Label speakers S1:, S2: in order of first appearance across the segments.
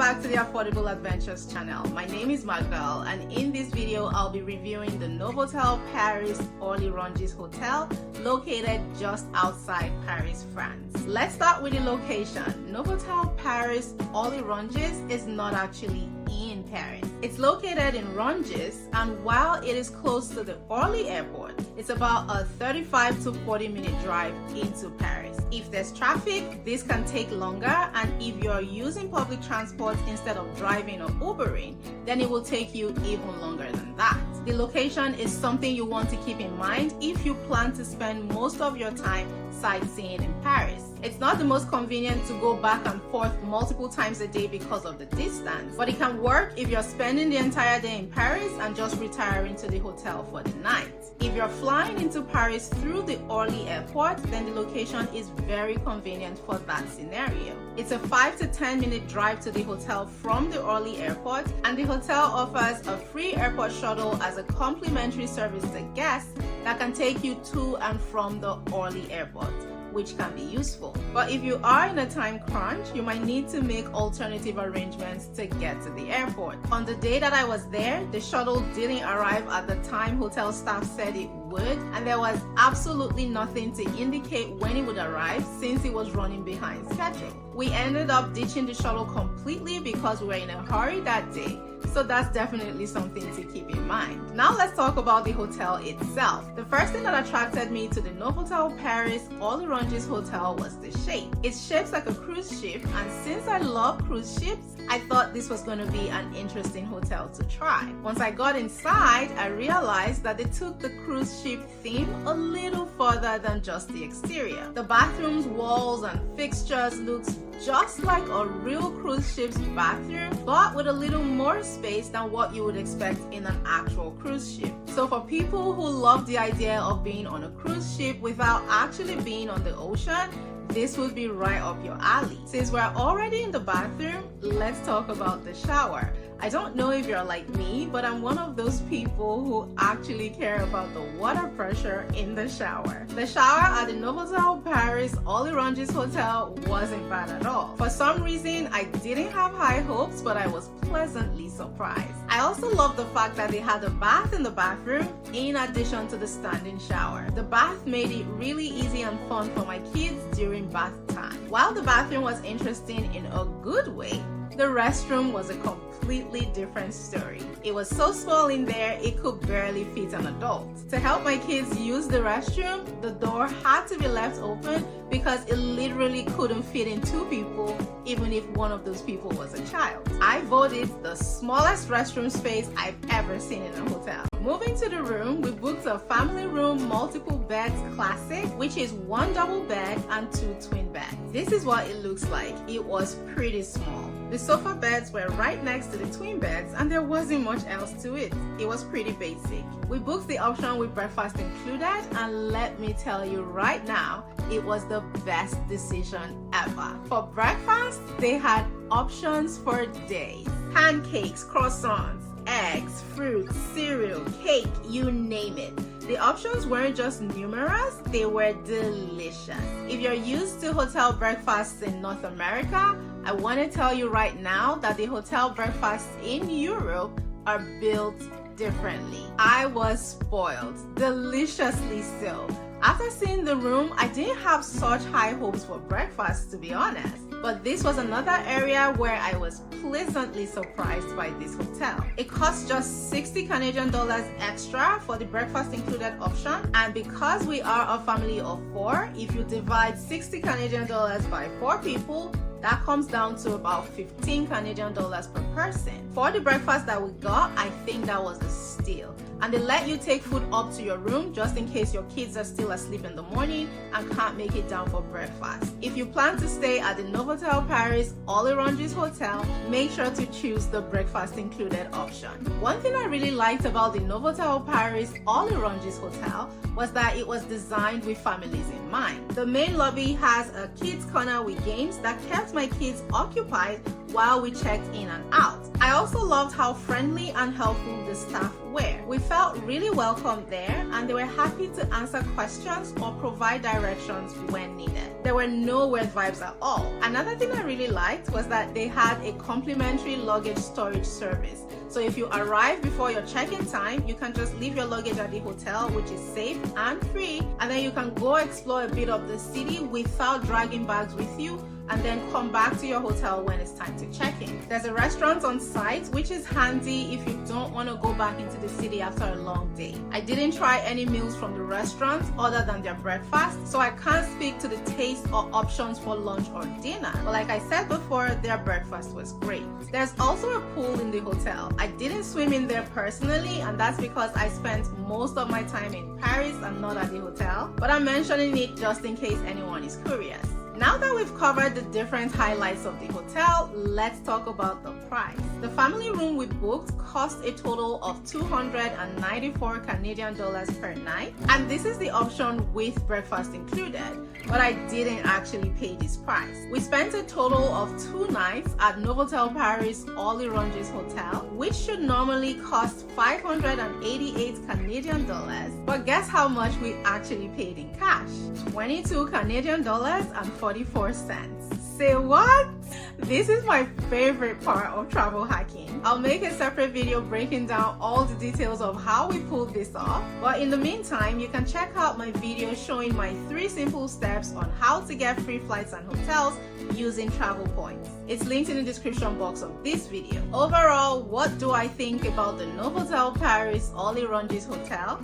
S1: back to the Affordable Adventures channel. My name is Magdal, and in this video I'll be reviewing the Novotel Paris Orly Rungis Hotel located just outside Paris, France. Let's start with the location. Novotel Paris Orly Rungis is not actually in Paris. It's located in Rungis, and while it is close to the Orly Airport, it's about a 35 to 40 minute drive into Paris. If there's traffic, this can take longer, and if you're using public transport instead of driving or Ubering, then it will take you even longer than that. The location is something you want to keep in mind if you plan to spend most of your time sightseeing in Paris. It's not the most convenient to go back and forth multiple times a day because of the distance, but it can work if you're spending the entire day in Paris and just retiring to the hotel for the night. If you're flying into Paris through the Orly Airport, then the location is very convenient for that scenario. It's a 5 to 10 minute drive to the hotel from the Orly Airport, and the hotel offers a free airport shuttle as a complimentary service to guests that can take you to and from the Orly Airport, which can be useful. But if you are in a time crunch, you might need to make alternative arrangements to get to the airport. On the day that I was there, the shuttle didn't arrive at the time hotel staff said it would, and there was absolutely nothing to indicate when it would arrive since it was running behind schedule. We ended up ditching the shuttle completely because we were in a hurry that day. So that's definitely something to keep in mind. Now let's talk about the hotel itself. The first thing that attracted me to the Novotel Paris Orly Rungis Hotel was the shape. It's shaped like a cruise ship, and since I love cruise ships, I thought this was going to be an interesting hotel to try. Once I got inside, I realized that they took the cruise ship theme a little further than just the exterior. The bathrooms, walls, and fixtures looks just like a real cruise ship's bathroom, but with a little more space than what you would expect in an actual cruise ship. So for people who love the idea of being on a cruise ship without actually being on the ocean, this would be right up your alley. Since we're already in the bathroom, let's talk about the shower. I don't know if you're like me, but I'm one of those people who actually care about the water pressure in the shower. The shower at the Novotel Paris Orly Rungis Hotel wasn't bad at all. For some reason, I didn't have high hopes, but I was pleasantly surprised. I also love the fact that they had a bath in the bathroom in addition to the standing shower. The bath made it really easy and fun for my kids during bath time. While the bathroom was interesting in a good way, the restroom was a completely different story. It was so small in there, it could barely fit an adult. To help my kids use the restroom, the door had to be left open because it literally couldn't fit in two people, even if one of those people was a child. I voted the smallest restroom space I've ever seen in a hotel. Moving to the room, we booked a family room multiple beds classic, which is one double bed and two twin beds. This is what it looks like. It was pretty small. The sofa beds were right next to the twin beds, and there wasn't much else to it. It was pretty basic. We booked the option with breakfast included, and let me tell you right now, it was the best decision ever. For breakfast, they had options for days. Pancakes, croissants, eggs, fruit, cereal, cake, you name it. The options weren't just numerous, they were delicious. If you're used to hotel breakfasts in North America, I want to tell you right now that the hotel breakfasts in Europe are built differently. I was spoiled, deliciously so. After seeing the room, I didn't have such high hopes for breakfast, to be honest. But this was another area where I was pleasantly surprised by this hotel. It cost just 60 Canadian dollars extra for the breakfast included option, and because we are a family of 4, if you divide 60 Canadian dollars by 4 people, that comes down to about 15 Canadian dollars per person. For the breakfast that we got, I think that was a steal. And they let you take food up to your room just in case your kids are still asleep in the morning and can't make it down for breakfast. If you plan to stay at the Novotel Paris Orly Rungis Hotel, make sure to choose the breakfast included option. One thing I really liked about the Novotel Paris Orly Rungis Hotel was that it was designed with families in mind. The main lobby has a kids corner with games that kept my kids occupied while we checked in and out. I also loved how friendly and helpful the staff were. We felt really welcome there, and they were happy to answer questions or provide directions when needed. There were no weird vibes at all. Another thing I really liked was that they had a complimentary luggage storage service. So if you arrive before your check-in time, you can just leave your luggage at the hotel, which is safe and free, and then you can go explore a bit of the city without dragging bags with you, and then come back to your hotel when it's time to check in. There's a restaurant on site, which is handy if you don't want to go back into the city after a long day. I didn't try any meals from the restaurant other than their breakfast, so I can't speak to the taste or options for lunch or dinner. But like I said before, their breakfast was great. There's also a pool in the hotel. I didn't swim in there personally, and that's because I spent most of my time in Paris and not at the hotel, but I'm mentioning it just in case anyone is curious. Now that we've covered the different highlights of the hotel, let's talk about the price. The family room we booked cost a total of 294 Canadian dollars per night, and this is the option with breakfast included, but I didn't actually pay this price. We spent a total of 2 nights at Novotel Paris Orly Rungis Hotel, which should normally cost 588 Canadian dollars, but guess how much we actually paid in cash? 22 Canadian dollars and 44 cents. Say what? This is my favorite part of travel hacking. I'll make a separate video breaking down all the details of how we pulled this off, but in the meantime, you can check out my video showing my 3 simple steps on how to get free flights and hotels using travel points. It's linked in the description box of this video. Overall, what do I think about the Novotel Paris Orly Rungis Hotel?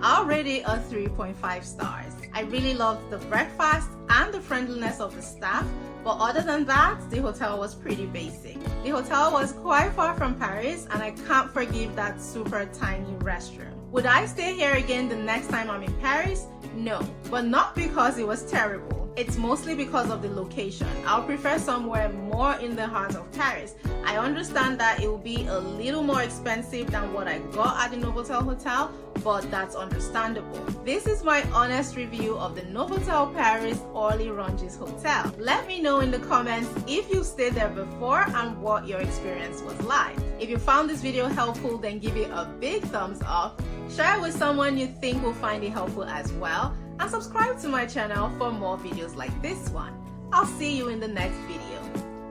S1: I'll rate it a 3.5 stars. I really loved the breakfast and the friendliness of the staff, but other than that, the hotel was pretty basic. The hotel was quite far from Paris, and I can't forgive that super tiny restroom. Would I stay here again the next time I'm in Paris? No, but not because it was terrible. It's mostly because of the location. I'll prefer somewhere more in the heart of Paris. I understand that it will be a little more expensive than what I got at the Novotel Hotel, but that's understandable. This is my honest review of the Novotel Paris Orly Rungis Hotel. Let me know in the comments if you stayed there before and what your experience was like. If you found this video helpful, then give it a big thumbs up, share it with someone you think will find it helpful as well, and subscribe to my channel for more videos like this one. I'll see you in the next video.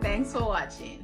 S1: Thanks for watching.